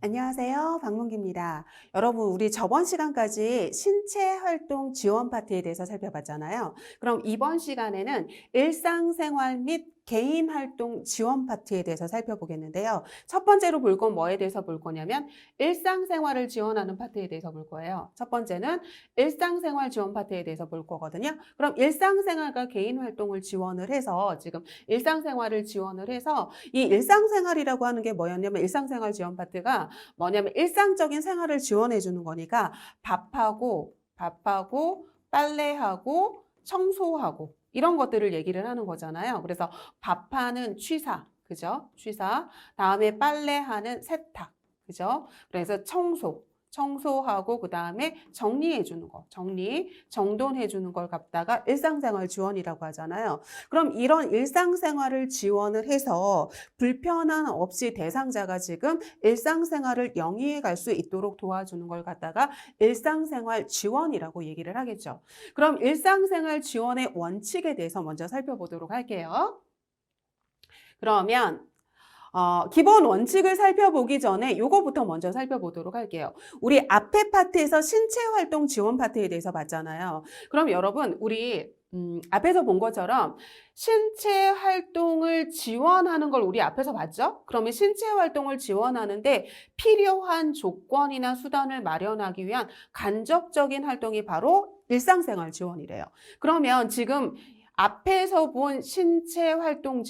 안녕하세요. 박문기입니다. 여러분, 우리 저번 시간까지 신체 활동 지원 파트에 대해서 살펴봤잖아요. 그럼 이번 시간에는 일상생활 및 개인 활동 지원 파트에 대해서 살펴보겠는데요. 첫 번째로 볼 건 뭐에 대해서 볼 거냐면 일상생활을 지원하는 파트에 대해서 볼 거예요. 첫 번째는 일상생활 지원 파트에 대해서 볼 거거든요. 그럼 일상생활과 개인 활동을 지원을 해서 지금 일상생활을 지원을 해서 이 일상생활이라고 하는 게 뭐였냐면 일상생활 지원 파트가 뭐냐면 일상적인 생활을 지원해 주는 거니까 밥하고 빨래하고 청소하고 이런 것들을 얘기를 하는 거잖아요. 그래서 밥하는 취사, 그죠? 취사. 다음에 빨래하는 세탁, 그죠? 그래서 청소하고 그 다음에 정리해 주는 거, 정돈해 주는 걸 갖다가 일상생활 지원이라고 하잖아요. 그럼 이런 일상생활을 지원을 해서 불편함 없이 대상자가 지금 일상생활을 영위해 갈 수 있도록 도와주는 걸 갖다가 일상생활 지원이라고 얘기를 하겠죠. 그럼 일상생활 지원의 원칙에 대해서 먼저 살펴보도록 할게요. 그러면 기본 원칙을 살펴보기 전에 요거부터 먼저 살펴보도록 할게요. 우리 앞에 파트에서 신체 활동 지원 파트에 대해서 봤잖아요. 그럼 여러분, 우리 앞에서 본 것처럼 신체 활동을 지원하는 걸 우리 앞에서 봤죠? 그러면 신체 활동을 지원하는데 필요한 조건이나 수단을 마련하기 위한 간접적인 활동이 바로 일상생활 지원이래요. 그러면 지금 앞에서 본 신체 활동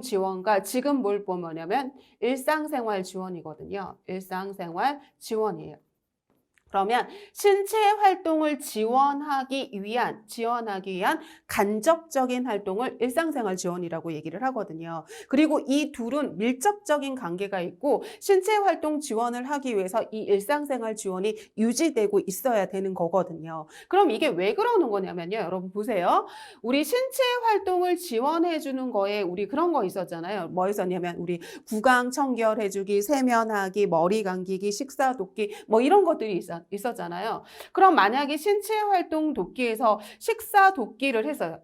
지원과 지금 뭘 보냐면 일상생활 지원이거든요. 일상생활 지원이에요. 그러면 신체 활동을 지원하기 위한 간접적인 활동을 일상생활 지원이라고 얘기를 하거든요. 그리고 이 둘은 밀접적인 관계가 있고 신체 활동 지원을 하기 위해서 이 일상생활 지원이 유지되고 있어야 되는 거거든요. 그럼 이게 왜 그러는 거냐면요. 여러분 보세요. 우리 신체 활동을 지원해 주는 거에 우리 그런 거 있었잖아요. 뭐 있었냐면 우리 구강 청결해주기, 세면하기, 머리 감기기, 식사 돕기 뭐 이런 것들이 있었잖아요. 그럼 만약에 신체 활동 돕기에서 식사 돕기를 했어요.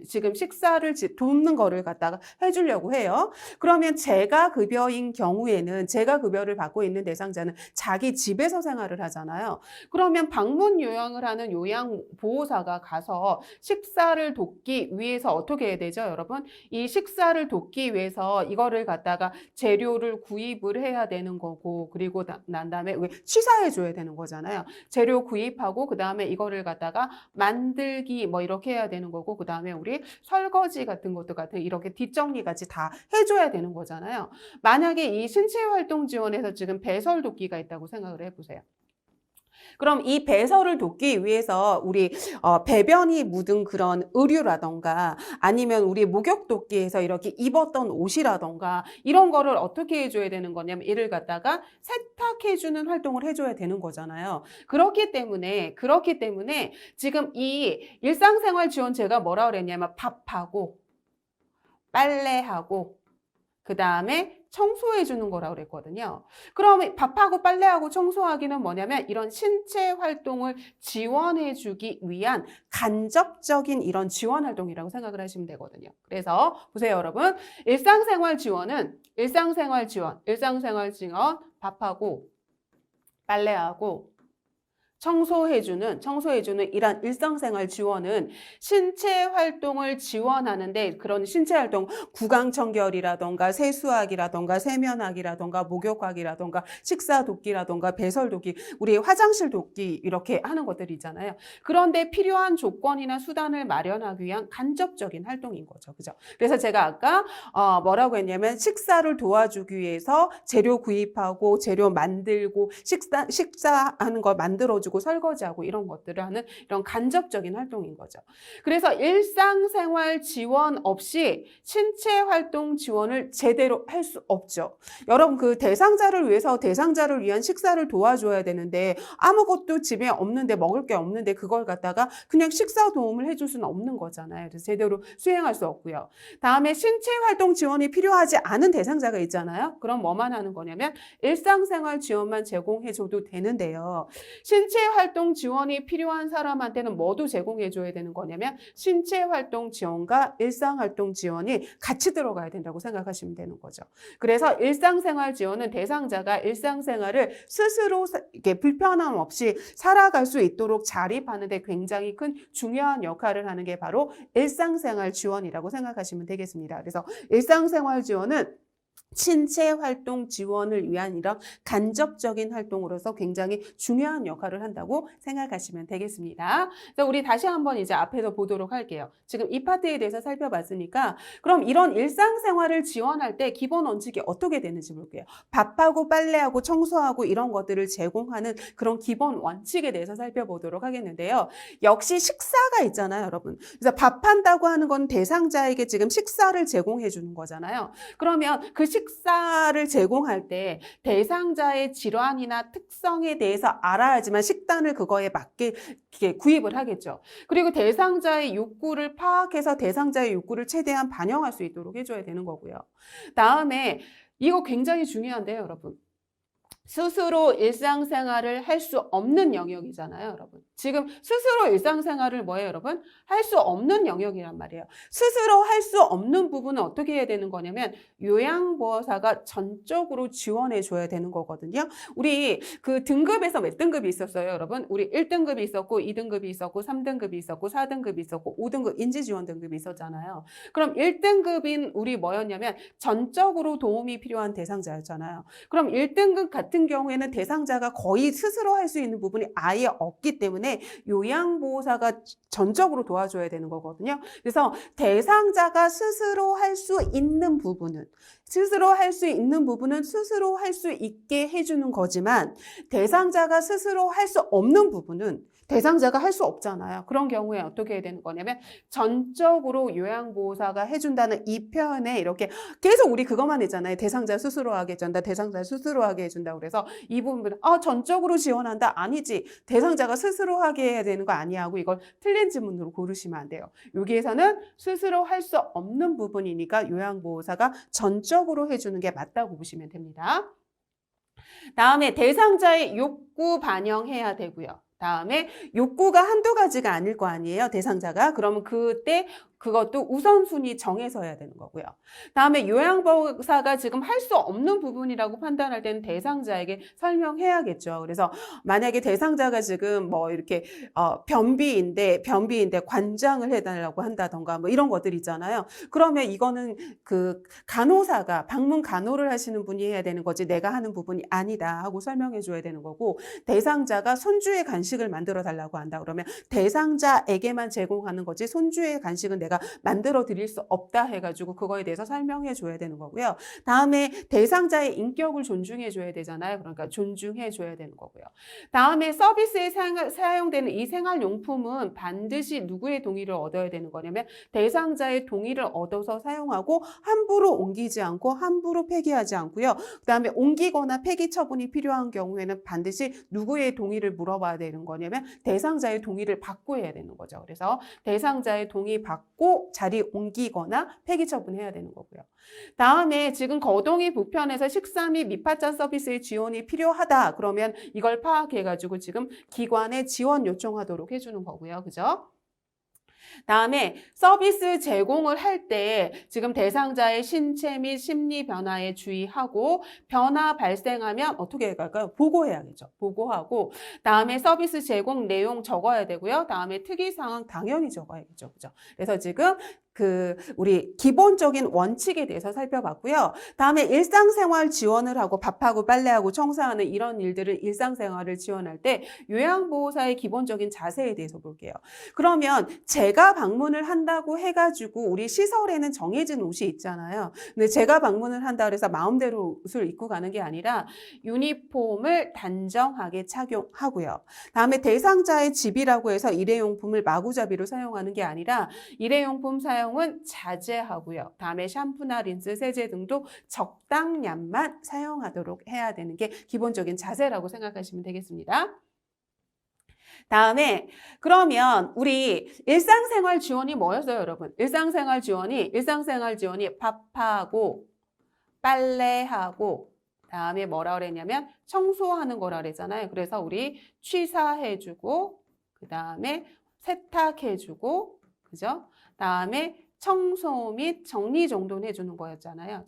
지금 식사를 돕는 거를 갖다가 해주려고 해요. 그러면 제가 급여인 경우에는 제가 급여를 받고 있는 대상자는 자기 집에서 생활을 하잖아요. 그러면 방문 요양을 하는 요양보호사가 가서 식사를 돕기 위해서 어떻게 해야 되죠, 여러분? 이 식사를 돕기 위해서 이거를 갖다가 재료를 구입을 해야 되는 거고, 그리고 난 다음에 취사해 줘야 되는 거잖아요. 재료 구입하고 그 다음에 이거를 갖다가 만들기 뭐 이렇게 해야 되는 거고, 그 다음에 우리 설거지 같은 것도 이렇게 뒷정리까지 다 해줘야 되는 거잖아요. 만약에 이 신체활동 지원에서 지금 배설 돕기가 있다고 생각을 해보세요. 그럼 이 배설을 돕기 위해서 우리 배변이 묻은 그런 의류라던가 아니면 우리 목욕 돕기에서 이렇게 입었던 옷이라던가 이런 거를 어떻게 해줘야 되는 거냐면 이를 갖다가 세탁해주는 활동을 해줘야 되는 거잖아요. 그렇기 때문에 지금 이 일상생활 지원제가 뭐라 그랬냐면 밥하고 빨래하고 그 다음에 청소해 주는 거라고 그랬거든요. 그럼 밥하고 빨래하고 청소하기는 뭐냐면 이런 신체 활동을 지원해 주기 위한 간접적인 이런 지원 활동이라고 생각을 하시면 되거든요. 그래서 보세요, 여러분. 일상생활 지원, 밥하고 빨래하고 청소해주는 이런 일상생활 지원은 신체 활동을 지원하는데 그런 신체 활동 구강 청결이라던가 세수하기라던가 세면하기라던가 목욕하기라던가 식사 돕기라던가 배설 돕기 우리 화장실 돕기 이렇게 하는 것들이 있잖아요. 그런데 필요한 조건이나 수단을 마련하기 위한 간접적인 활동인 거죠. 그죠? 그래서 제가 아까 뭐라고 했냐면 식사를 도와주기 위해서 재료 구입하고 재료 만들고 식사하는 걸 만들어주고 설거지하고 이런 것들을 하는 이런 간접적인 활동인 거죠. 그래서 일상생활 지원 없이 신체활동 지원을 제대로 할 수 없죠. 여러분 그 대상자를 위한 식사를 도와줘야 되는데 아무것도 집에 없는데 먹을 게 없는데 그걸 갖다가 그냥 식사 도움을 해줄 수는 없는 거잖아요. 그래서 제대로 수행할 수 없고요. 다음에 신체활동 지원이 필요하지 않은 대상자가 있잖아요. 그럼 뭐만 하는 거냐면 일상생활 지원만 제공해줘도 되는데요. 신체 활동 지원이 필요한 사람한테는 뭐도 제공해 줘야 되는 거냐면 신체 활동 지원과 일상 활동 지원이 같이 들어가야 된다고 생각하시면 되는 거죠. 그래서 일상생활 지원은 대상자가 일상생활을 스스로 이렇게 불편함 없이 살아갈 수 있도록 자립하는 데 굉장히 큰 중요한 역할을 하는 게 바로 일상생활 지원이라고 생각하시면 되겠습니다. 그래서 일상생활 지원은 신체 활동 지원을 위한 이런 간접적인 활동으로서 굉장히 중요한 역할을 한다고 생각하시면 되겠습니다. 그래서 우리 다시 한번 이제 앞에서 보도록 할게요. 지금 이 파트에 대해서 살펴봤으니까 그럼 이런 일상생활을 지원할 때 기본 원칙이 어떻게 되는지 볼게요. 밥하고 빨래하고 청소하고 이런 것들을 제공하는 그런 기본 원칙에 대해서 살펴보도록 하겠는데요. 역시 식사가 있잖아요, 여러분. 그래서 밥한다고 하는 건 대상자에게 지금 식사를 제공해 주는 거잖아요. 그러면 그 식사를 제공할 때 대상자의 질환이나 특성에 대해서 알아야지만 식단을 그거에 맞게 구입을 하겠죠. 그리고 대상자의 욕구를 파악해서 대상자의 욕구를 최대한 반영할 수 있도록 해줘야 되는 거고요. 다음에 이거 굉장히 중요한데요, 여러분. 스스로 일상생활을 할 수 없는 영역이잖아요, 여러분. 지금 스스로 일상생활을 뭐예요, 여러분? 할 수 없는 영역이란 말이에요. 스스로 할 수 없는 부분은 어떻게 해야 되는 거냐면 요양보호사가 전적으로 지원해 줘야 되는 거거든요. 우리 그 등급에서 몇 등급이 있었어요, 여러분? 우리 1등급이 있었고 2등급이 있었고 3등급이 있었고 4등급이 있었고 5등급 인지지원 등급이 있었잖아요. 그럼 1등급인 우리 뭐였냐면 전적으로 도움이 필요한 대상자였잖아요. 그럼 1등급 같은 경우에는 대상자가 거의 스스로 할 수 있는 부분이 아예 없기 때문에 요양보호사가 전적으로 도와줘야 되는 거거든요. 그래서 대상자가 스스로 할 수 있는 부분은 스스로 할 수 있게 해주는 거지만 대상자가 스스로 할 수 없는 부분은 대상자가 할 수 없잖아요. 그런 경우에 어떻게 해야 되는 거냐면 전적으로 요양보호사가 해준다는 이 표현에 이렇게 계속 우리 그것만 했잖아요. 대상자 스스로 하게 해준다. 대상자 스스로 하게 해준다. 그래서 이 부분은 전적으로 지원한다. 아니지. 대상자가 스스로 하게 해야 되는 거 아니야 하고 이걸 틀린 지문으로 고르시면 안 돼요. 여기에서는 스스로 할 수 없는 부분이니까 요양보호사가 전적으로 해주는 게 맞다고 보시면 됩니다. 다음에 대상자의 욕구 반영해야 되고요. 다음에 욕구가 한두 가지가 아닐 거 아니에요, 대상자가. 그러면 그때 그것도 우선순위 정해서 해야 되는 거고요. 다음에 요양보호사가 지금 할 수 없는 부분이라고 판단할 때는 대상자에게 설명해야겠죠. 그래서 만약에 대상자가 지금 뭐 이렇게 변비인데 관장을 해달라고 한다던가 뭐 이런 것들 있잖아요. 그러면 이거는 그 간호사가 방문 간호를 하시는 분이 해야 되는 거지 내가 하는 부분이 아니다 하고 설명해 줘야 되는 거고, 대상자가 손주의 간식을 만들어 달라고 한다 그러면 대상자에게만 제공하는 거지 손주의 간식은 내가 만들어 드릴 수 없다 해가지고 그거에 대해서 설명해 줘야 되는 거고요. 다음에 대상자의 인격을 존중해 줘야 되잖아요. 그러니까 존중해 줘야 되는 거고요. 다음에 서비스에 사용되는 이 생활용품은 반드시 누구의 동의를 얻어야 되는 거냐면 대상자의 동의를 얻어서 사용하고 함부로 옮기지 않고 함부로 폐기하지 않고요. 그 다음에 옮기거나 폐기 처분이 필요한 경우에는 반드시 누구의 동의를 물어봐야 되는 거냐면 대상자의 동의를 받고 해야 되는 거죠. 그래서 대상자의 동의 받고 자리 옮기거나 폐기 처분해야 되는 거고요. 다음에 지금 거동이 불편해서 식사 및 밑반찬 서비스의 지원이 필요하다. 그러면 이걸 파악해가지고 지금 기관에 지원 요청하도록 해주는 거고요. 그죠? 다음에 서비스 제공을 할 때 지금 대상자의 신체 및 심리 변화에 주의하고 변화 발생하면 어떻게 할까요? 보고해야겠죠. 보고하고 다음에 서비스 제공 내용 적어야 되고요. 다음에 특이사항 당연히 적어야겠죠. 그죠? 그래서 지금 우리 기본적인 원칙에 대해서 살펴봤고요. 다음에 일상생활 지원을 하고 밥하고 빨래하고 청소하는 이런 일들을 일상생활을 지원할 때 요양보호사의 기본적인 자세에 대해서 볼게요. 그러면 제가 방문을 한다고 해가지고 우리 시설에는 정해진 옷이 있잖아요. 근데 제가 방문을 한다 그래서 마음대로 옷을 입고 가는 게 아니라 유니폼을 단정하게 착용하고요. 다음에 대상자의 집이라고 해서 일회용품을 마구잡이로 사용하는 게 아니라 일회용품 사용은 자제하고요. 다음에 샴푸나 린스, 세제 등도 적당량만 사용하도록 해야 되는 게 기본적인 자세라고 생각하시면 되겠습니다. 다음에 그러면 우리 일상생활 지원이 뭐였어요, 여러분? 일상생활 지원이 밥하고 빨래하고 다음에 뭐라 그랬냐면 청소하는 거라 그랬잖아요. 그래서 우리 취사해주고 그 다음에 세탁해주고 그죠? 다음에 청소 및 정리정돈 해주는 거였잖아요.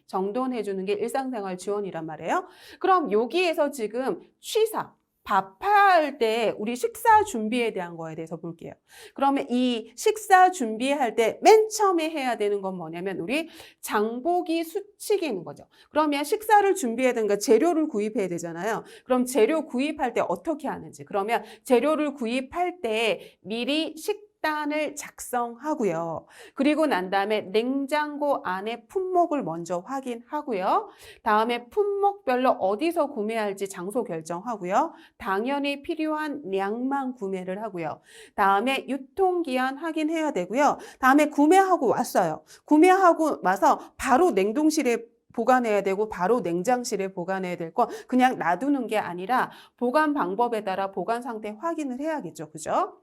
정돈해주는 게 일상생활 지원이란 말이에요. 그럼 여기에서 지금 취사, 밥할 때 우리 식사 준비에 대한 거에 대해서 볼게요. 그러면 이 식사 준비할 때 맨 처음에 해야 되는 건 뭐냐면 우리 장보기 수칙인 거죠. 그러면 식사를 준비해야 되니까 재료를 구입해야 되잖아요. 그럼 재료 구입할 때 어떻게 하는지. 그러면 재료를 구입할 때 미리 식단을 작성하고요. 그리고 난 다음에 냉장고 안에 품목을 먼저 확인하고요. 다음에 품목별로 어디서 구매할지 장소 결정하고요. 당연히 필요한 양만 구매를 하고요. 다음에 유통기한 확인해야 되고요. 다음에 구매하고 왔어요. 구매하고 와서 바로 냉동실에 보관해야 되고 바로 냉장실에 보관해야 될 건 그냥 놔두는 게 아니라 보관 방법에 따라 보관 상태 확인을 해야겠죠. 그죠?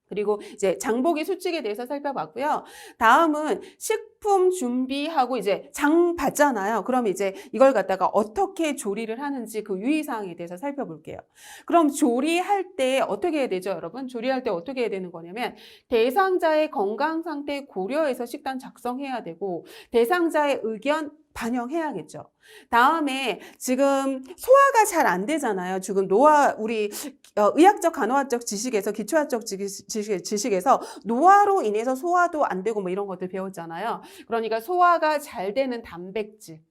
그리고 이제 장보기 수칙에 대해서 살펴봤고요. 다음은 식품 준비하고 이제 장 봤잖아요. 그럼 이제 이걸 갖다가 어떻게 조리를 하는지 그 유의사항에 대해서 살펴볼게요. 그럼 조리할 때 어떻게 해야 되죠, 여러분? 조리할 때 어떻게 해야 되는 거냐면 대상자의 건강 상태 고려해서 식단 작성해야 되고 대상자의 의견 반영해야겠죠. 다음에 지금 소화가 잘 안 되잖아요. 지금 우리 의학적 간호학적 지식에서 기초학적 지식에서 노화로 인해서 소화도 안 되고 뭐 이런 것들 배웠잖아요. 그러니까 소화가 잘 되는 단백질,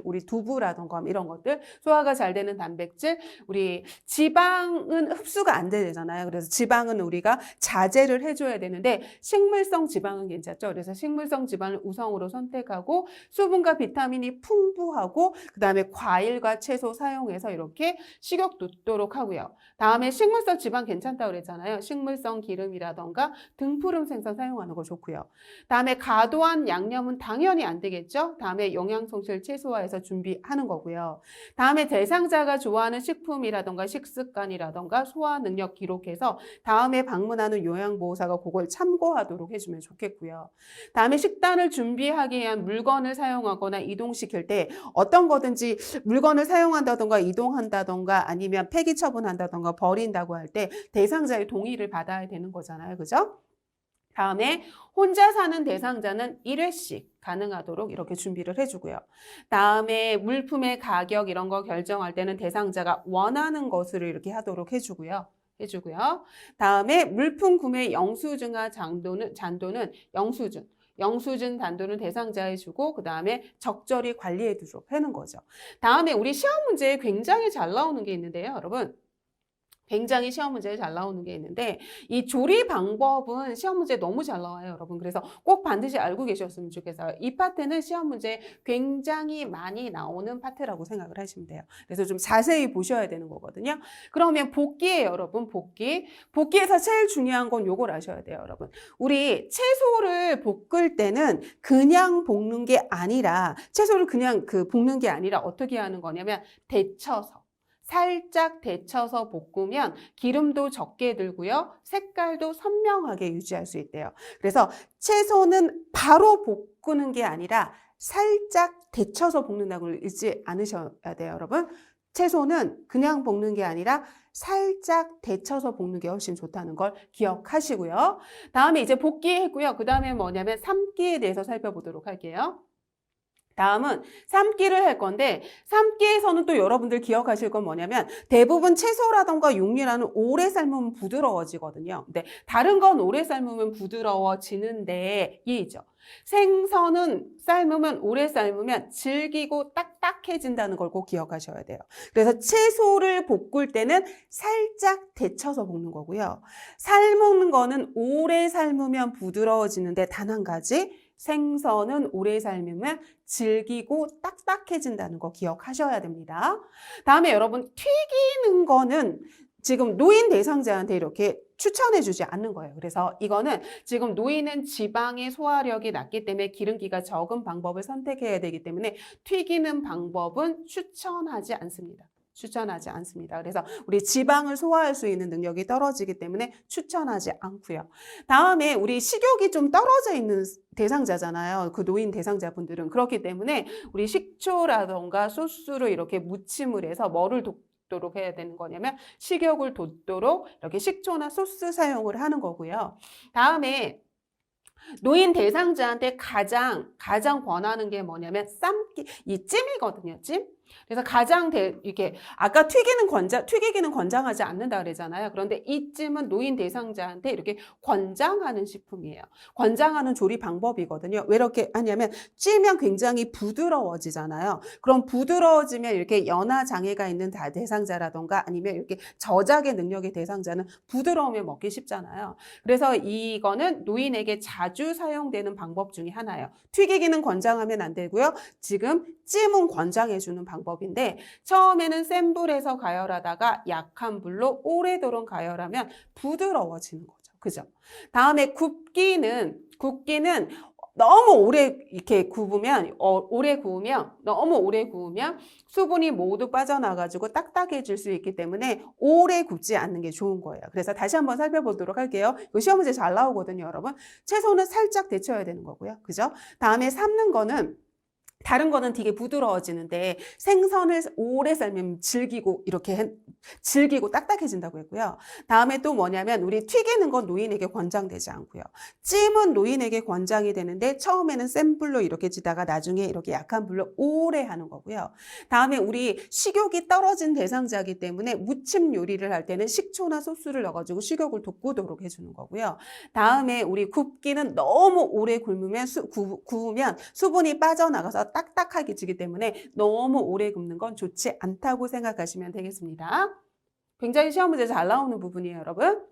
우리 두부라던가 이런 것들, 소화가 잘 되는 단백질, 우리 지방은 흡수가 안 되잖아요. 그래서 지방은 우리가 자제를 해줘야 되는데 식물성 지방은 괜찮죠. 그래서 식물성 지방을 우선으로 선택하고 수분과 비타민이 풍부하고 그 다음에 과일과 채소 사용해서 이렇게 식욕 돋도록 하고요. 다음에 식물성 지방 괜찮다고 그랬잖아요. 식물성 기름이라던가 등푸른 생선 사용하는 거 좋고요. 다음에 과도한 양념은 당연히 안 되겠죠. 다음에 영양 손실 최소화해서 준비하는 거고요. 다음에 대상자가 좋아하는 식품이라던가 식습관이라던가 소화 능력 기록해서 다음에 방문하는 요양보호사가 그걸 참고하도록 해주면 좋겠고요. 다음에 식단을 준비하기 위한 물건을 사용하거나 이동시킬 때 어떤 거든지 물건을 사용한다던가 이동한다던가 아니면 폐기 처분한다던가 버린다고 할 때 대상자의 동의를 받아야 되는 거잖아요. 그죠? 다음에 혼자 사는 대상자는 1회씩 가능하도록 이렇게 준비를 해주고요. 다음에 물품의 가격 이런 거 결정할 때는 대상자가 원하는 것으로 이렇게 하도록 해주고요. 다음에 물품 구매 영수증과 잔도는 영수증 단도는 대상자에 주고 그 다음에 적절히 관리해 두도록 하는 거죠. 다음에 우리 시험 문제에 굉장히 잘 나오는 게 있는데요, 여러분. 굉장히 시험 문제에 잘 나오는 게 있는데 이 조리 방법은 시험 문제에 너무 잘 나와요, 여러분. 그래서 꼭 반드시 알고 계셨으면 좋겠어요. 이 파트는 시험 문제에 굉장히 많이 나오는 파트라고 생각을 하시면 돼요. 그래서 좀 자세히 보셔야 되는 거거든요. 그러면 복기예요, 여러분. 복기에서 제일 중요한 건 요걸 아셔야 돼요, 여러분. 우리 채소를 볶을 때는 그냥 볶는 게 아니라 채소를 그냥 볶는 게 아니라 어떻게 하는 거냐면 살짝 데쳐서 볶으면 기름도 적게 들고요. 색깔도 선명하게 유지할 수 있대요. 그래서 채소는 바로 볶는 게 아니라 살짝 데쳐서 볶는다고 잊지 않으셔야 돼요, 여러분. 채소는 그냥 볶는 게 아니라 살짝 데쳐서 볶는 게 훨씬 좋다는 걸 기억하시고요. 다음에 이제 볶기 했고요. 그 다음에 뭐냐면 삶기에 대해서 살펴보도록 할게요. 다음은 삶기를 할 건데 삶기에서는 또 여러분들 기억하실 건 뭐냐면 대부분 채소라던가 육류라는 오래 삶으면 부드러워지거든요. 근데 다른 건 오래 삶으면 부드러워지는데 이죠. 생선은 오래 삶으면 질기고 딱딱해진다는 걸 꼭 기억하셔야 돼요. 그래서 채소를 볶을 때는 살짝 데쳐서 볶는 거고요. 삶은 거는 오래 삶으면 부드러워지는데 단 한 가지 생선은 오래 삶으면 질기고 딱딱해진다는 거 기억하셔야 됩니다. 다음에 여러분 튀기는 거는 지금 노인 대상자한테 이렇게 추천해 주지 않는 거예요. 그래서 이거는 지금 노인은 지방의 소화력이 낮기 때문에 기름기가 적은 방법을 선택해야 되기 때문에 튀기는 방법은 추천하지 않습니다. 추천하지 않습니다. 그래서 우리 지방을 소화할 수 있는 능력이 떨어지기 때문에 추천하지 않고요. 다음에 우리 식욕이 좀 떨어져 있는 대상자잖아요. 그 노인 대상자분들은. 그렇기 때문에 우리 식초라던가 소스로 이렇게 무침을 해서 뭐를 돋도록 해야 되는 거냐면 식욕을 돋도록 이렇게 식초나 소스 사용을 하는 거고요. 다음에 노인 대상자한테 가장 권하는 게 뭐냐면 이 찜이거든요. 찜. 그래서 이렇게 아까 튀기기는 권장하지 않는다 그러잖아요. 그런데 이 찜은 노인 대상자한테 이렇게 권장하는 식품이에요. 권장하는 조리 방법이거든요. 왜 이렇게 하냐면 찌면 굉장히 부드러워지잖아요. 그럼 부드러워지면 이렇게 연화 장애가 있는 대상자라던가 아니면 이렇게 저작의 능력의 대상자는 부드러우면 먹기 쉽잖아요. 그래서 이거는 노인에게 자주 사용되는 방법 중에 하나예요. 튀기기는 권장하면 안 되고요. 지금 찜은 권장해주는 방법인데 처음에는 센 불에서 가열하다가 약한 불로 오래도록 가열하면 부드러워지는 거죠. 그죠? 다음에 굽기는 너무 오래 이렇게 너무 오래 구우면 수분이 모두 빠져나가지고 딱딱해질 수 있기 때문에 오래 굽지 않는 게 좋은 거예요. 그래서 다시 한번 살펴보도록 할게요. 이거 시험 문제 잘 나오거든요, 여러분. 채소는 살짝 데쳐야 되는 거고요. 그죠? 다음에 삶는 거는 다른 거는 되게 부드러워지는데 생선을 오래 삶으면 질기고 딱딱해진다고 했고요. 다음에 또 뭐냐면 우리 튀기는 건 노인에게 권장되지 않고요. 찜은 노인에게 권장이 되는데 처음에는 센 불로 이렇게 지다가 나중에 이렇게 약한 불로 오래 하는 거고요. 다음에 우리 식욕이 떨어진 대상자이기 때문에 무침 요리를 할 때는 식초나 소스를 넣어가지고 식욕을 돋구도록 해주는 거고요. 다음에 우리 굽기는 너무 오래 구우면 수분이 빠져나가서 딱딱하게 지기 때문에 너무 오래 굽는 건 좋지 않다고 생각하시면 되겠습니다. 굉장히 시험 문제 잘 나오는 부분이에요, 여러분.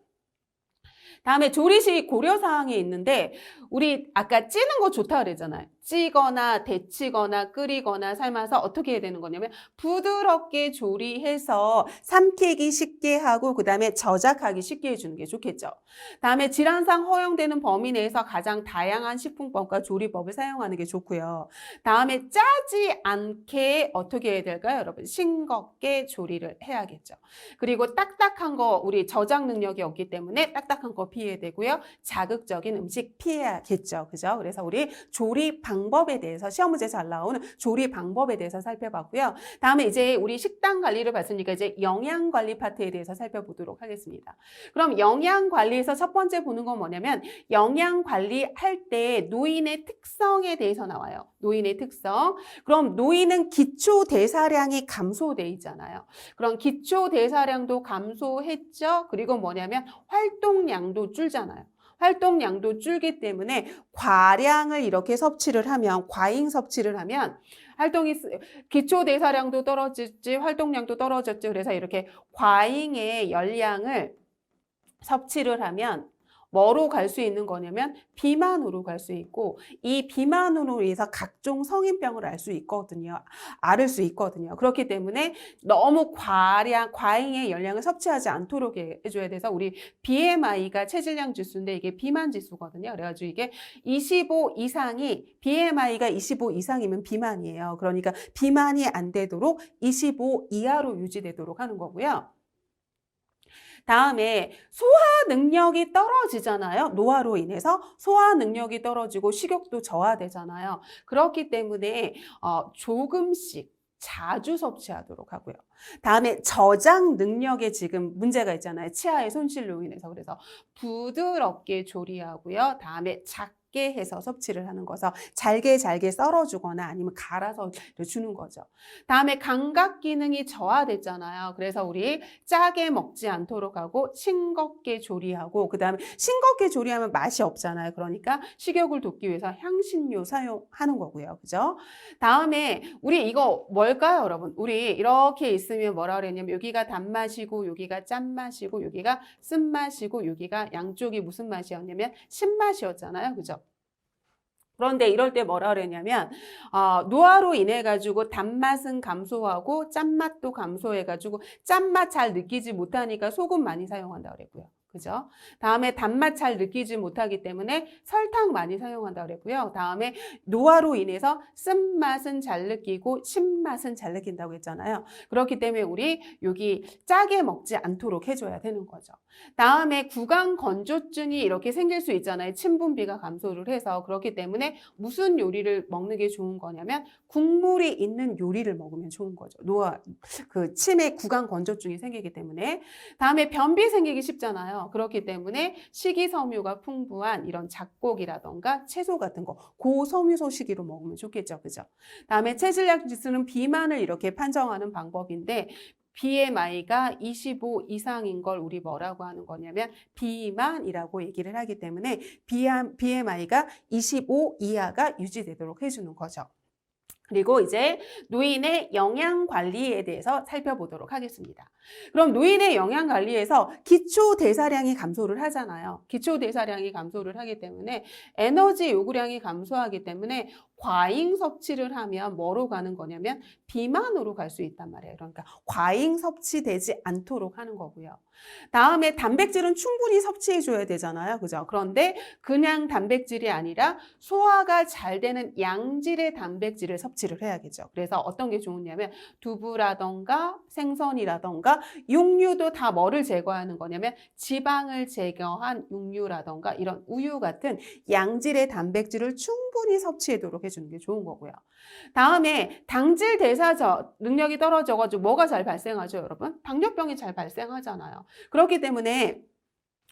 다음에 조리식 고려사항이 있는데 우리 아까 찌는 거 좋다 그랬잖아요. 찌거나 데치거나 끓이거나 삶아서 어떻게 해야 되는 거냐면 부드럽게 조리해서 삼키기 쉽게 하고 그 다음에 저작하기 쉽게 해주는 게 좋겠죠. 다음에 질환상 허용되는 범위 내에서 가장 다양한 식품법과 조리법을 사용하는 게 좋고요. 다음에 짜지 않게 어떻게 해야 될까요? 여러분 싱겁게 조리를 해야겠죠. 그리고 딱딱한 거 우리 저장 능력이 없기 때문에 딱딱한 거 피해야 되고요. 자극적인 음식 피해야겠죠. 그죠? 그래서 우리 조리 방법에 대해서 시험 문제 잘 나오는 조리 방법에 대해서 살펴봤고요. 다음에 이제 우리 식단 관리를 봤으니까 이제 영양 관리 파트에 대해서 살펴보도록 하겠습니다. 그럼 영양 관리에서 첫 번째 보는 건 뭐냐면 영양 관리할 때 노인의 특성에 대해서 나와요. 노인의 특성. 그럼 노인은 기초 대사량이 감소돼 있잖아요. 그럼 기초 대사량도 감소했죠. 그리고 뭐냐면 활동량도 줄잖아요. 활동량도 줄기 때문에 과량을 이렇게 과잉 섭취를 하면 기초 대사량도 떨어지지 활동량도 떨어졌죠. 그래서 이렇게 과잉의 열량을 앓을 하면 뭐로 갈 수 있는 거냐면 비만으로 갈 수 있고 이 비만으로 인해서 각종 성인병을 앓을 수 있거든요. 그렇기 때문에 너무 과잉의 열량을 섭취하지 않도록 해줘야 돼서 우리 BMI가 체질량 지수인데 이게 비만 지수거든요. 그래가지고 이게 25 이상이 BMI가 25 이상이면 비만이에요. 그러니까 비만이 안 되도록 25 이하로 유지되도록 하는 거고요. 다음에 소화 능력이 떨어지잖아요. 노화로 인해서 소화 능력이 떨어지고 식욕도 저하되잖아요. 그렇기 때문에 조금씩 자주 섭취하도록 하고요. 다음에 저장 능력에 지금 문제가 있잖아요. 치아의 손실로 인해서. 그래서 부드럽게 조리하고요. 다음에 작게 해서 섭취를 하는 거서 잘게 썰어주거나 아니면 갈아서 주는 거죠. 다음에 감각 기능이 저하됐잖아요. 그래서 우리 짜게 먹지 않도록 하고 싱겁게 조리하고 그 다음에 싱겁게 조리하면 맛이 없잖아요. 그러니까 식욕을 돋기 위해서 향신료 사용하는 거고요. 그죠? 다음에 우리 이거 뭘까요, 여러분? 우리 이렇게 있으면 뭐라 그랬냐면 여기가 단맛이고 여기가 짠맛이고 여기가 쓴맛이고 여기가 양쪽이 무슨 맛이었냐면 신맛이었잖아요. 그죠? 그런데 이럴 때 뭐라 그랬냐면 노화로 인해 가지고 단맛은 감소하고 짠맛도 감소해 가지고 짠맛 잘 느끼지 못하니까 소금 많이 사용한다 그랬고요. 그죠? 다음에 단맛 잘 느끼지 못하기 때문에 설탕 많이 사용한다고 그랬고요. 다음에 노화로 인해서 쓴맛은 잘 느끼고 신맛은 잘 느낀다고 했잖아요. 그렇기 때문에 우리 여기 짜게 먹지 않도록 해줘야 되는 거죠. 다음에 구강 건조증이 이렇게 생길 수 있잖아요. 침분비가 감소를 해서. 그렇기 때문에 무슨 요리를 먹는 게 좋은 거냐면 국물이 있는 요리를 먹으면 좋은 거죠. 치매 구강 건조증이 생기기 때문에. 다음에 변비 생기기 쉽잖아요. 그렇기 때문에 식이섬유가 풍부한 이런 잡곡이라던가 채소 같은 거 고섬유소 식이로 먹으면 좋겠죠. 그죠? 다음에 체질약 지수는 비만을 이렇게 판정하는 방법인데 BMI가 25 이상인 걸 우리 뭐라고 하는 거냐면 비만이라고 얘기를 하기 때문에 BMI가 25 이하가 유지되도록 해주는 거죠. 그리고 이제 노인의 영양 관리에 대해서 살펴보도록 하겠습니다. 그럼 노인의 영양 관리에서 기초 대사량이 감소를 하잖아요. 기초 대사량이 감소를 하기 때문에 에너지 요구량이 감소하기 때문에 과잉 섭취를 하면 뭐로 가는 거냐면 비만으로 갈 수 있단 말이에요. 그러니까 과잉 섭취되지 않도록 하는 거고요. 다음에 단백질은 충분히 섭취해 줘야 되잖아요. 그죠? 그런데 그냥 단백질이 아니라 소화가 잘 되는 양질의 단백질을 섭취를 해야겠죠. 그래서 어떤 게 좋으냐면 두부라던가 생선이라던가 육류도 다 뭐를 제거하는 거냐면 지방을 제거한 육류라던가 이런 우유 같은 양질의 단백질을 충분히 섭취하도록 해주는 게 좋은 거고요. 다음에 당질 대사 능력이 떨어져가지고 뭐가 잘 발생하죠, 여러분? 당뇨병이 잘 발생하잖아요. 그렇기 때문에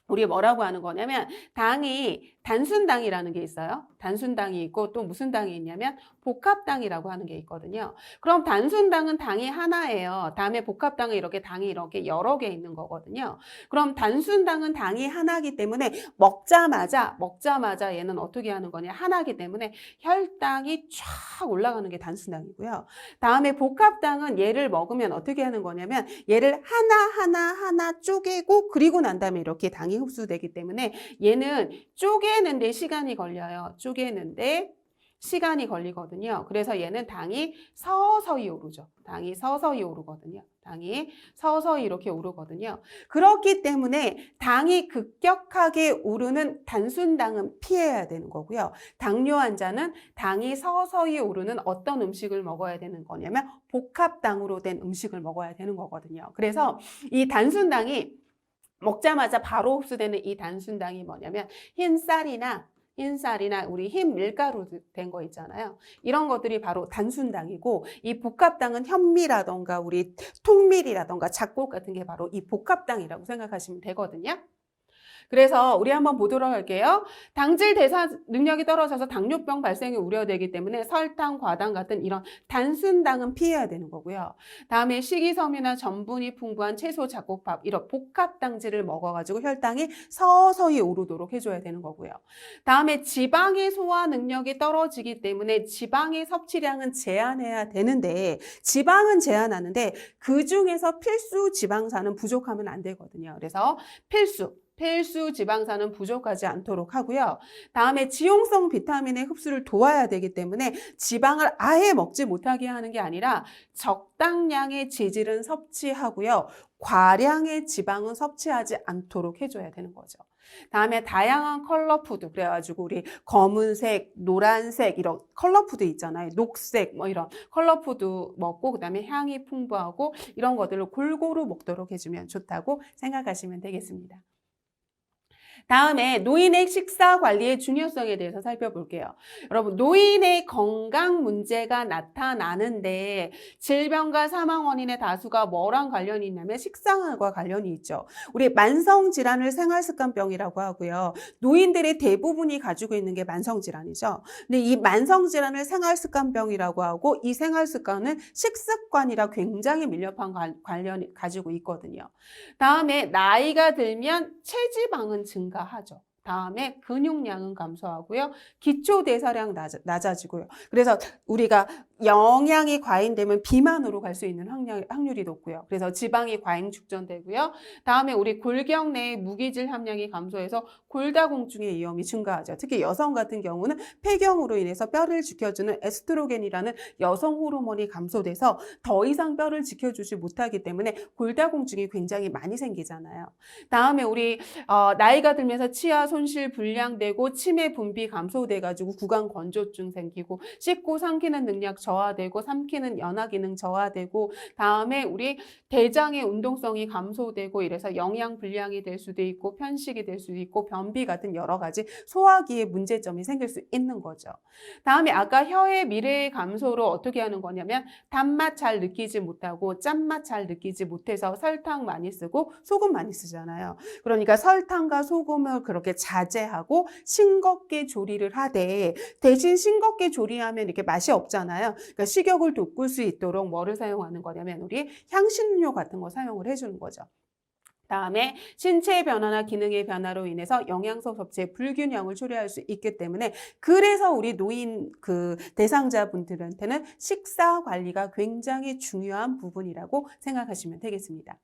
우리 뭐라고 하는 거냐면 당이 단순당이라는 게 있어요. 단순당이 있고 또 무슨 당이 있냐면 복합당이라고 하는 게 있거든요. 그럼 단순당은 당이 하나예요. 다음에 복합당은 이렇게 당이 이렇게 여러 개 있는 거거든요. 그럼 단순당은 당이 하나이기 때문에 먹자마자 얘는 어떻게 하는 거냐? 하나이기 때문에 혈당이 쫙 올라가는 게 단순당이고요. 다음에 복합당은 얘를 먹으면 어떻게 하는 거냐면 얘를 하나 쪼개고 그리고 난 다음에 이렇게 당이 흡수되기 때문에 얘는 쪼개는데 시간이 걸려요. 쪼개는데 시간이 걸리거든요. 그래서 얘는 당이 서서히 오르죠. 당이 서서히 오르거든요. 당이 서서히 이렇게 오르거든요. 그렇기 때문에 당이 급격하게 오르는 단순당은 피해야 되는 거고요. 당뇨 환자는 당이 서서히 오르는 어떤 음식을 먹어야 되는 거냐면 복합당으로 된 음식을 먹어야 되는 거거든요. 그래서 이 단순당이 먹자마자 바로 흡수되는 이 단순당이 뭐냐면 흰쌀이나 우리 흰 밀가루 된 거 있잖아요. 이런 것들이 바로 단순당이고 이 복합당은 현미라던가 우리 통밀이라던가 잡곡 같은 게 바로 이 복합당이라고 생각하시면 되거든요. 그래서 우리 한번 보도록 할게요. 당질 대사 능력이 떨어져서 당뇨병 발생이 우려되기 때문에 설탕, 과당 같은 이런 단순당은 피해야 되는 거고요. 다음에 식이섬유나 전분이 풍부한 채소, 잡곡밥 이런 복합당질을 먹어가지고 혈당이 서서히 오르도록 해줘야 되는 거고요. 다음에 지방의 소화 능력이 떨어지기 때문에 지방의 섭취량은 제한해야 되는데 지방은 제한하는데 그 중에서 필수 지방산은 부족하면 안 되거든요. 그래서 필수 지방산은 부족하지 않도록 하고요. 다음에 지용성 비타민의 흡수를 도와야 되기 때문에 지방을 아예 먹지 못하게 하는 게 아니라 적당량의 지질은 섭취하고요. 과량의 지방은 섭취하지 않도록 해줘야 되는 거죠. 다음에 다양한 컬러 푸드, 그래가지고 우리 검은색, 노란색 이런 컬러 푸드 있잖아요. 녹색 뭐 이런 컬러 푸드 먹고 그다음에 향이 풍부하고 이런 것들을 골고루 먹도록 해주면 좋다고 생각하시면 되겠습니다. 다음에 노인의 식사 관리의 중요성에 대해서 살펴볼게요. 여러분, 노인의 건강 문제가 나타나는데 질병과 사망 원인의 다수가 뭐랑 관련이 있냐면 식상과 관련이 있죠. 우리 만성질환을 생활습관병이라고 하고요. 노인들의 대부분이 가지고 있는 게 만성질환이죠. 근데 이 만성질환을 생활습관병이라고 하고 이 생활습관은 식습관이라 굉장히 밀접한 관련이 가지고 있거든요. 다음에 나이가 들면 체지방은 증가하죠. 다음에 근육량은 감소하고요. 기초 대사량 낮아지고요. 그래서 우리가 영양이 과잉되면 비만으로 갈 수 있는 확률이 높고요. 그래서 지방이 과잉 축전되고요. 다음에 우리 골경 내의 무기질 함량이 감소해서 골다공증의 위험이 증가하죠. 특히 여성 같은 경우는 폐경으로 인해서 뼈를 지켜주는 에스트로겐이라는 여성 호르몬이 감소돼서 더 이상 뼈를 지켜주지 못하기 때문에 골다공증이 굉장히 많이 생기잖아요. 다음에 우리 나이가 들면서 치아 손실 불량되고 치매 분비 감소돼가지고 구강 건조증 생기고 씹고 삼키는 능력 저하되고 삼키는 연화 기능 저하되고 다음에 우리 대장의 운동성이 감소되고 이래서 영양 불량이 될 수도 있고 편식이 될 수도 있고 변비 같은 여러 가지 소화기에 문제점이 생길 수 있는 거죠. 다음에 아까 혀의 미래 감소로 어떻게 하는 거냐면 단맛 잘 느끼지 못하고 짠맛 잘 느끼지 못해서 설탕 많이 쓰고 소금 많이 쓰잖아요. 그러니까 설탕과 소금을 그렇게 자제하고 싱겁게 조리를 하되 대신 싱겁게 조리하면 이렇게 맛이 없잖아요. 그러니까 식욕을 돋굴 수 있도록 뭐를 사용하는 거냐면 우리 향신료 같은 거 사용을 해주는 거죠. 다음에 신체의 변화나 기능의 변화로 인해서 영양소 섭취의 불균형을 초래할 수 있기 때문에 그래서 우리 노인 대상자분들한테는 식사 관리가 굉장히 중요한 부분이라고 생각하시면 되겠습니다.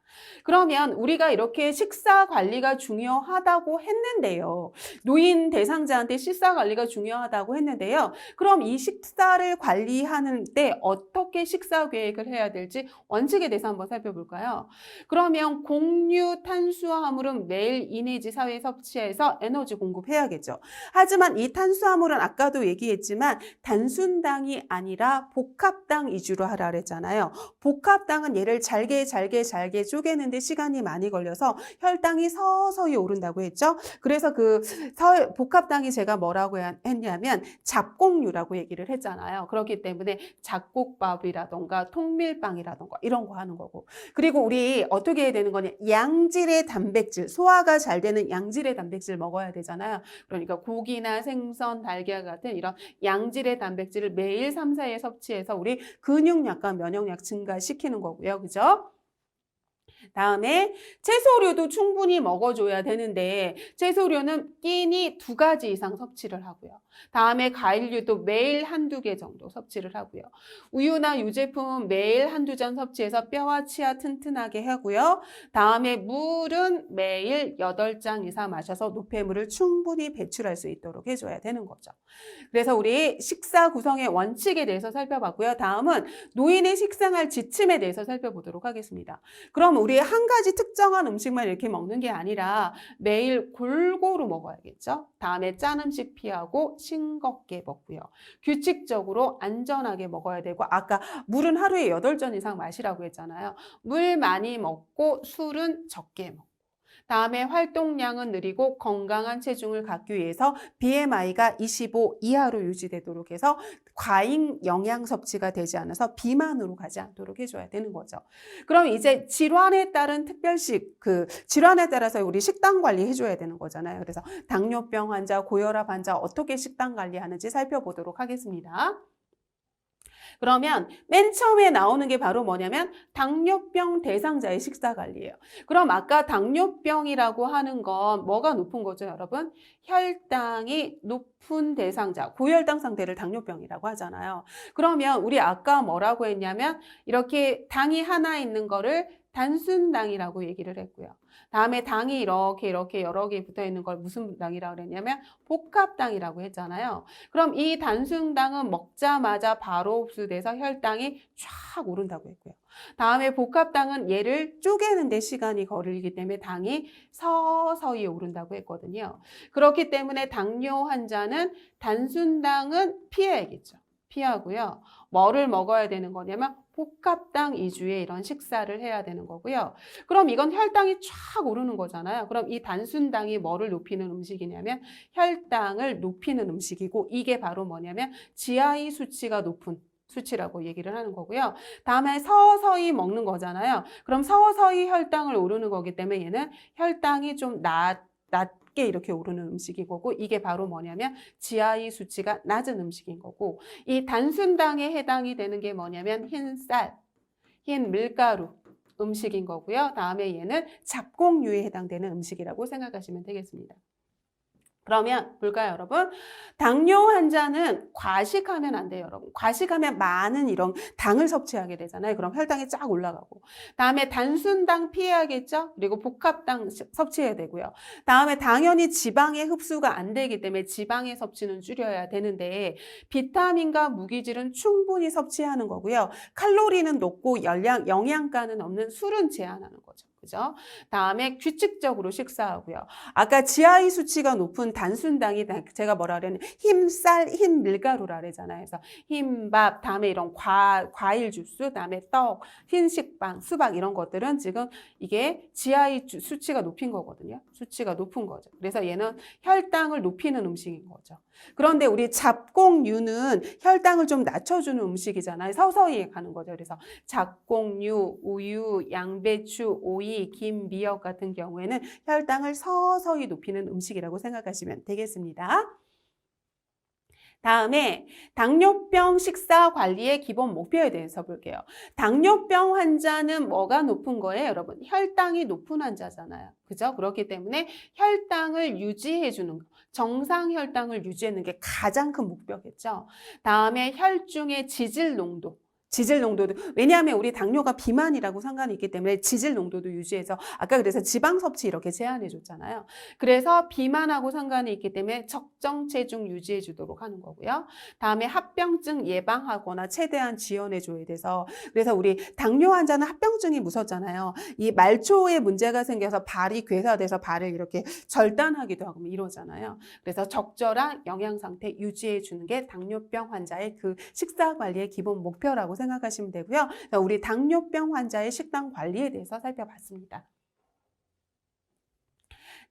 그러면 우리가 이렇게 식사 관리가 중요하다고 했는데요. 노인 대상자한테 식사 관리가 중요하다고 했는데요. 그럼 이 식사를 관리하는 때 어떻게 식사 계획을 해야 될지 원칙에 대해서 한번 살펴볼까요? 그러면 공유 탄수화물은 매일 2 내지 4회 섭취해서 에너지 공급해야겠죠. 하지만 이 탄수화물은 아까도 얘기했지만 단순당이 아니라 복합당 위주로 하라 그랬잖아요. 복합당은 얘를 잘게 쪼개는데 시간이 많이 걸려서 혈당이 서서히 오른다고 했죠. 그래서 복합당이 제가 뭐라고 했냐면 잡곡류라고 얘기를 했잖아요. 그렇기 때문에 잡곡밥이라던가 통밀빵이라던가 이런 거 하는 거고. 그리고 우리 어떻게 해야 되는 거냐. 양질의 단백질, 소화가 잘 되는 양질의 단백질 먹어야 되잖아요. 그러니까 고기나 생선, 달걀 같은 이런 양질의 단백질을 매일 3, 4회 섭취해서 우리 근육량과 면역력 증가시키는 거고요. 그죠? 다음에 채소류도 충분히 먹어줘야 되는데 채소류는 끼니 2가지 이상 섭취를 하고요. 다음에 과일류도 매일 1~2개 정도 섭취를 하고요. 우유나 유제품은 매일 1~2잔 섭취해서 뼈와 치아 튼튼하게 하고요. 다음에 물은 매일 8잔 이상 마셔서 노폐물을 충분히 배출할 수 있도록 해줘야 되는 거죠. 그래서 우리 식사 구성의 원칙에 대해서 살펴봤고요. 다음은 노인의 식생활 지침에 대해서 살펴보도록 하겠습니다. 그럼 우리 한 가지 특정한 음식만 이렇게 먹는 게 아니라 매일 골고루 먹어야겠죠. 다음에 짠 음식 피하고 싱겁게 먹고요. 규칙적으로 안전하게 먹어야 되고 아까 물은 하루에 8잔 이상 마시라고 했잖아요. 물 많이 먹고 술은 적게 먹고 다음에 활동량은 느리고 건강한 체중을 갖기 위해서 BMI가 25 이하로 유지되도록 해서 과잉 영양 섭취가 되지 않아서 비만으로 가지 않도록 해줘야 되는 거죠. 그럼 이제 질환에 따른 특별식, 질환에 따라서 우리 식단 관리 해줘야 되는 거잖아요. 그래서 당뇨병 환자, 고혈압 환자 어떻게 식단 관리하는지 살펴보도록 하겠습니다. 그러면 맨 처음에 나오는 게 바로 뭐냐면 당뇨병 대상자의 식사 관리예요. 그럼 아까 당뇨병이라고 하는 건 뭐가 높은 거죠, 여러분? 혈당이 높은 대상자, 고혈당 상태를 당뇨병이라고 하잖아요. 그러면 우리 아까 뭐라고 했냐면 이렇게 당이 하나 있는 거를 단순당이라고 얘기를 했고요. 다음에 당이 이렇게 여러 개 붙어 있는 걸 무슨 당이라고 그랬냐면 복합당이라고 했잖아요. 그럼 이 단순당은 먹자마자 바로 흡수돼서 혈당이 쫙 오른다고 했고요. 다음에 복합당은 얘를 쪼개는 데 시간이 걸리기 때문에 당이 서서히 오른다고 했거든요. 그렇기 때문에 당뇨 환자는 단순당은 피해야겠죠. 피하고요. 뭐를 먹어야 되는 거냐면 복합당 위주의 이런 식사를 해야 되는 거고요. 그럼 이건 혈당이 쫙 오르는 거잖아요. 그럼 이 단순당이 뭐를 높이는 음식이냐면 혈당을 높이는 음식이고 이게 바로 뭐냐면 GI 수치가 높은 수치라고 얘기를 하는 거고요. 다음에 서서히 먹는 거잖아요. 그럼 서서히 혈당을 오르는 거기 때문에 얘는 혈당이 좀 낮게 이렇게 오르는 음식인 거고 이게 바로 뭐냐면 GI 수치가 낮은 음식인 거고 이 단순당에 해당이 되는 게 뭐냐면 흰쌀, 흰 밀가루 음식인 거고요. 다음에 얘는 잡곡류에 해당되는 음식이라고 생각하시면 되겠습니다. 그러면 볼까요, 여러분? 당뇨 환자는 과식하면 안 돼요, 여러분. 과식하면 많은 이런 당을 섭취하게 되잖아요. 그럼 혈당이 쫙 올라가고. 다음에 단순당 피해야겠죠? 그리고 복합당 섭취해야 되고요. 다음에 당연히 지방의 흡수가 안 되기 때문에 지방의 섭취는 줄여야 되는데 비타민과 무기질은 충분히 섭취하는 거고요. 칼로리는 높고 영양가는 없는 술은 제한하는 거죠. 그죠? 다음에 규칙적으로 식사하고요. 아까 GI 수치가 높은 단순당이 제가 뭐라 그랬냐면 흰쌀, 흰밀가루라 그러잖아요. 그래서 흰밥, 다음에 이런 과일 주스, 다음에 떡, 흰식빵, 수박 이런 것들은 지금 이게 GI 수치가 높인 거거든요. 수치가 높은 거죠. 그래서 얘는 혈당을 높이는 음식인 거죠. 그런데 우리 잡곡류는 혈당을 좀 낮춰주는 음식이잖아요. 서서히 가는 거죠. 그래서 잡곡류, 우유, 양배추, 오이, 김, 미역 같은 경우에는 혈당을 서서히 높이는 음식이라고 생각하시면 되겠습니다. 다음에 당뇨병 식사 관리의 기본 목표에 대해서 볼게요. 당뇨병 환자는 뭐가 높은 거예요, 여러분? 혈당이 높은 환자잖아요. 그죠? 그렇기 때문에 혈당을 유지해 주는 거. 정상 혈당을 유지하는 게 가장 큰 목표겠죠. 다음에 혈중의 지질 농도도 왜냐하면 우리 당뇨가 비만이라고 상관이 있기 때문에 지질 농도도 유지해서 아까 그래서 지방 섭취 이렇게 제한해 줬잖아요. 그래서 비만하고 상관이 있기 때문에 적정 체중 유지해 주도록 하는 거고요. 다음에 합병증 예방하거나 최대한 지원해 줘야 돼서 그래서 우리 당뇨 환자는 합병증이 무섭잖아요. 이 말초에 문제가 생겨서 발이 괴사돼서 발을 이렇게 절단하기도 하고 이러잖아요. 그래서 적절한 영양 상태 유지해 주는 게 당뇨병 환자의 그 식사 관리의 기본 목표라고 생각하시면 되고요. 우리 당뇨병 환자의 식단 관리에 대해서 살펴봤습니다.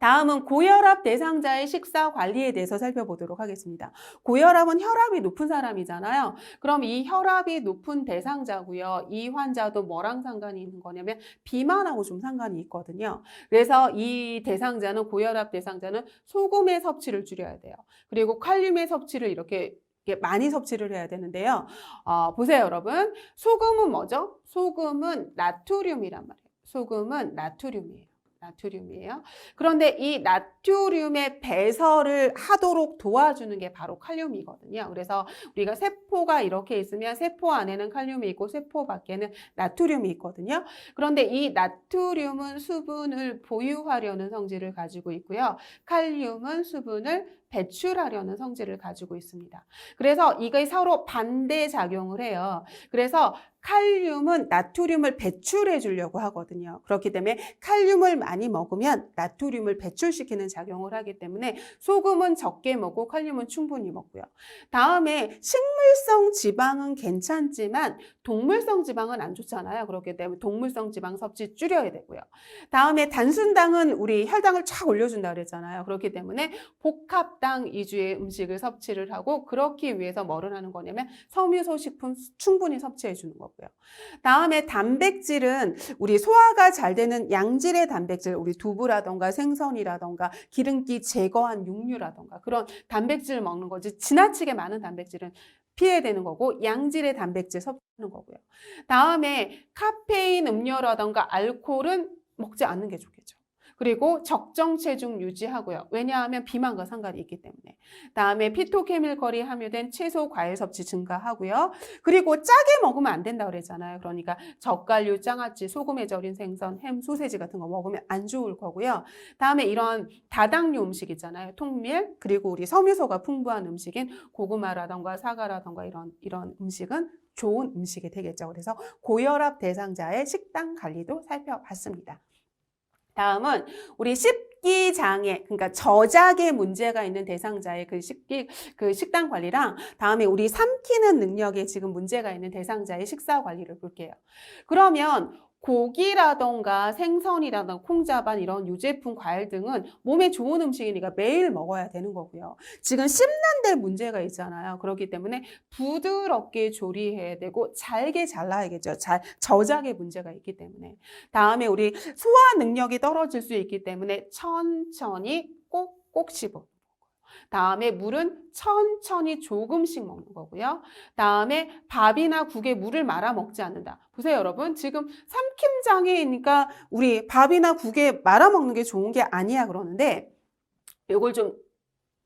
다음은 고혈압 대상자의 식사 관리에 대해서 살펴보도록 하겠습니다. 고혈압은 혈압이 높은 사람이잖아요. 그럼 이 혈압이 높은 대상자고요. 이 환자도 뭐랑 상관이 있는 거냐면 비만하고 좀 상관이 있거든요. 그래서 이 대상자는 고혈압 대상자는 소금의 섭취를 줄여야 돼요. 그리고 칼륨의 섭취를 이렇게 많이 섭취를 해야 되는데요. 보세요, 여러분. 소금은 뭐죠? 소금은 나트륨이란 말이에요. 소금은 나트륨이에요. 그런데 이 나트륨의 배설을 하도록 도와주는 게 바로 칼륨이거든요. 그래서 우리가 세포가 이렇게 있으면 세포 안에는 칼륨이 있고 세포 밖에는 나트륨이 있거든요. 그런데 이 나트륨은 수분을 보유하려는 성질을 가지고 있고요. 칼륨은 수분을 배출하려는 성질을 가지고 있습니다. 그래서 이게 서로 반대 작용을 해요. 그래서 칼륨은 나트륨을 배출해 주려고 하거든요. 그렇기 때문에 칼륨을 많이 먹으면 나트륨을 배출시키는 작용을 하기 때문에 소금은 적게 먹고 칼륨은 충분히 먹고요. 다음에 식물성 지방은 괜찮지만 동물성 지방은 안 좋잖아요. 그렇기 때문에 동물성 지방 섭취 줄여야 되고요. 다음에 단순당은 우리 혈당을 쫙 올려준다 그랬잖아요. 그렇기 때문에 복합당 위주의 음식을 섭취를 하고 그렇기 위해서 뭐를 하는 거냐면 섬유소 식품 충분히 섭취해 주는 거고요. 다음에 단백질은 우리 소화가 잘 되는 양질의 단백질, 우리 두부라던가 생선이라던가 기름기 제거한 육류라던가 그런 단백질을 먹는 거지 지나치게 많은 단백질은 피해야 되는 거고 양질의 단백질 섭취하는 거고요. 다음에 카페인 음료라던가 알코올은 먹지 않는 게 좋겠죠. 그리고 적정 체중 유지하고요. 왜냐하면 비만과 상관이 있기 때문에. 다음에 피토케밀컬이 함유된 채소, 과일 섭취 증가하고요. 그리고 짜게 먹으면 안 된다고 그랬잖아요. 그러니까 젓갈류, 장아찌, 소금에 절인 생선, 햄, 소세지 같은 거 먹으면 안 좋을 거고요. 다음에 이런 다당류 음식 있잖아요. 통밀, 그리고 우리 섬유소가 풍부한 음식인 고구마라던가 사과라던가 이런 음식은 좋은 음식이 되겠죠. 그래서 고혈압 대상자의 식단 관리도 살펴봤습니다. 다음은 우리 식기 장애, 그러니까 저작의 문제가 있는 대상자의 그 식단 관리랑 다음에 우리 삼키는 능력에 지금 문제가 있는 대상자의 식사 관리를 볼게요. 그러면 고기라던가 생선이라던가 콩자반 이런 유제품 과일 등은 몸에 좋은 음식이니까 매일 먹어야 되는 거고요. 지금 씹는 데 문제가 있잖아요. 그렇기 때문에 부드럽게 조리해야 되고 잘게 잘라야겠죠. 저작의 문제가 있기 때문에. 다음에 우리 소화 능력이 떨어질 수 있기 때문에 천천히 꼭꼭 씹어. 다음에 물은 천천히 조금씩 먹는 거고요. 다음에 밥이나 국에 물을 말아 먹지 않는다. 보세요, 여러분. 지금 삼킴장애니까 우리 밥이나 국에 말아 먹는 게 좋은 게 아니야 그러는데 이걸 좀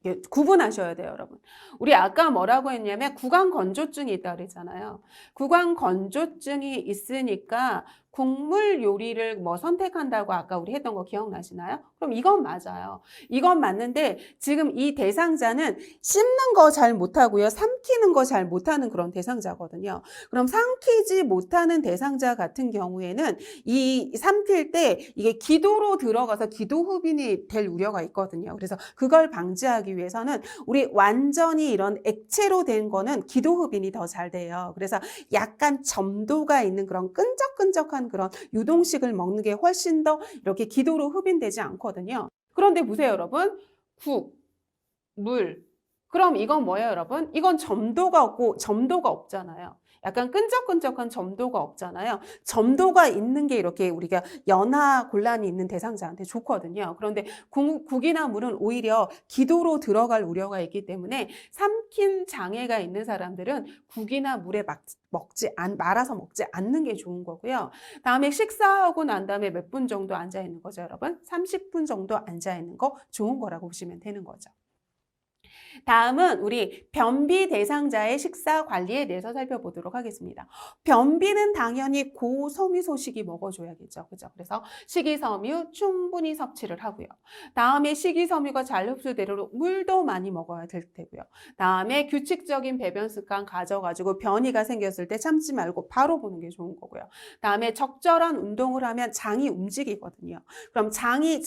이게 구분하셔야 돼요, 여러분. 우리 아까 뭐라고 했냐면 구강 건조증이 있다 그랬잖아요. 구강 건조증이 있으니까 국물 요리를 뭐 선택한다고 아까 우리 했던 거 기억나시나요? 그럼 이건 맞아요. 이건 맞는데 지금 이 대상자는 씹는 거 잘 못하고요. 삼키는 거 잘 못하는 그런 대상자거든요. 그럼 삼키지 못하는 대상자 같은 경우에는 이 삼킬 때 이게 기도로 들어가서 기도 흡인이 될 우려가 있거든요. 그래서 그걸 방지하기 위해서는 우리 완전히 이런 액체로 된 거는 기도 흡인이 더 잘 돼요. 그래서 약간 점도가 있는 그런 끈적끈적한 그런 유동식을 먹는 게 훨씬 더 이렇게 기도로 흡인되지 않거든요. 그런데 보세요, 여러분. 국, 물. 그럼 이건 뭐예요, 여러분? 이건 점도가 없고 점도가 없잖아요. 약간 끈적끈적한 점도가 없잖아요. 점도가 있는 게 이렇게 우리가 연하 곤란이 있는 대상자한테 좋거든요. 그런데 국이나 물은 오히려 기도로 들어갈 우려가 있기 때문에 삼킨 장애가 있는 사람들은 국이나 물에 말아서 먹지 않는 게 좋은 거고요. 다음에 식사하고 난 다음에 몇 분 정도 앉아 있는 거죠, 여러분? 30분 정도 앉아 있는 거 좋은 거라고 보시면 되는 거죠. 다음은 우리 변비 대상자의 식사 관리에 대해서 살펴보도록 하겠습니다. 변비는 당연히 고섬유소식이 먹어줘야겠죠. 그죠? 그래서 식이섬유 충분히 섭취를 하고요. 다음에 식이섬유가 잘 흡수되도록 물도 많이 먹어야 될 테고요. 다음에 규칙적인 배변 습관 가져가지고 변이가 생겼을 때 참지 말고 바로 보는 게 좋은 거고요. 다음에 적절한 운동을 하면 장이 움직이거든요. 그럼 장이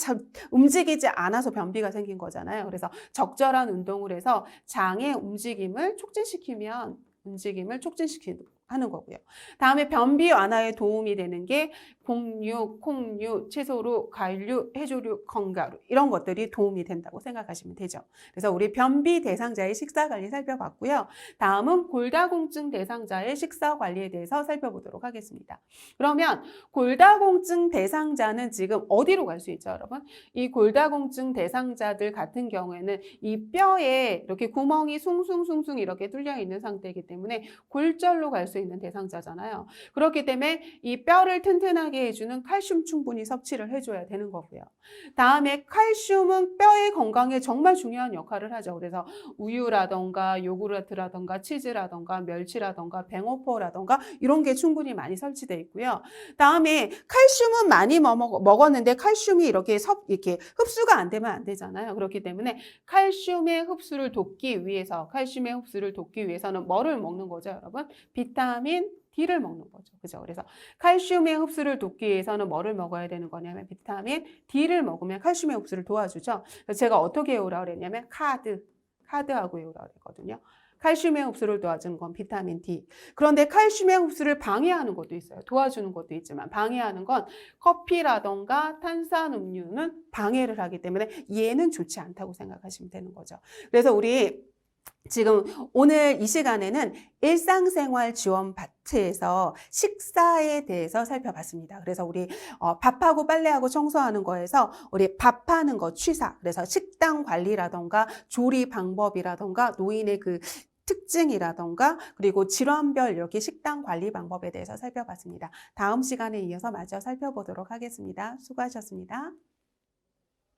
움직이지 않아서 변비가 생긴 거잖아요. 그래서 적절한 운동을 해서 장의 움직임을 촉진시키는 거고요. 다음에 변비 완화에 도움이 되는 게 곡류, 콩류, 채소류, 과일류, 해조류, 건가류 이런 것들이 도움이 된다고 생각하시면 되죠. 그래서 우리 변비 대상자의 식사 관리 살펴봤고요. 다음은 골다공증 대상자의 식사 관리에 대해서 살펴보도록 하겠습니다. 그러면 골다공증 대상자는 지금 어디로 갈 수 있죠, 여러분? 이 골다공증 대상자들 같은 경우에는 이 뼈에 이렇게 구멍이 숭숭숭숭 이렇게 뚫려 있는 상태이기 때문에 골절로 갈 수 있는 대상자잖아요. 그렇기 때문에 이 뼈를 튼튼하게 해주는 칼슘 충분히 섭취를 해줘야 되는 거고요. 다음에 칼슘은 뼈의 건강에 정말 중요한 역할을 하죠. 그래서 우유라던가 요구르트라던가 치즈라던가 멸치라던가 뱅어포라던가 이런 게 충분히 많이 설치되어 있고요. 다음에 칼슘은 많이 먹었는데 칼슘이 이렇게 흡수가 안 되면 안 되잖아요. 그렇기 때문에 칼슘의 흡수를 돕기 위해서는 뭐를 먹는 거죠, 여러분? 비타민 D를 먹는 거죠. 그죠? 그래서 칼슘의 흡수를 돕기 위해서는 뭐를 먹어야 되는 거냐면 비타민 D를 먹으면 칼슘의 흡수를 도와주죠. 그래서 제가 어떻게 외우라고 그랬냐면 카드하고 외우라고 그랬거든요. 칼슘의 흡수를 도와주는 건 비타민 D. 그런데 칼슘의 흡수를 방해하는 것도 있어요. 도와주는 것도 있지만 방해하는 건 커피라던가 탄산음료는 방해를 하기 때문에 얘는 좋지 않다고 생각하시면 되는 거죠. 그래서 우리 지금 오늘 이 시간에는 일상생활 지원 파트에서 식사에 대해서 살펴봤습니다. 그래서 우리 밥하고 빨래하고 청소하는 거에서 우리 밥하는 거 취사, 그래서 식단 관리라던가 조리 방법이라던가 노인의 그 특징이라던가 그리고 질환별 이렇게 식단 관리 방법에 대해서 살펴봤습니다. 다음 시간에 이어서 마저 살펴보도록 하겠습니다. 수고하셨습니다.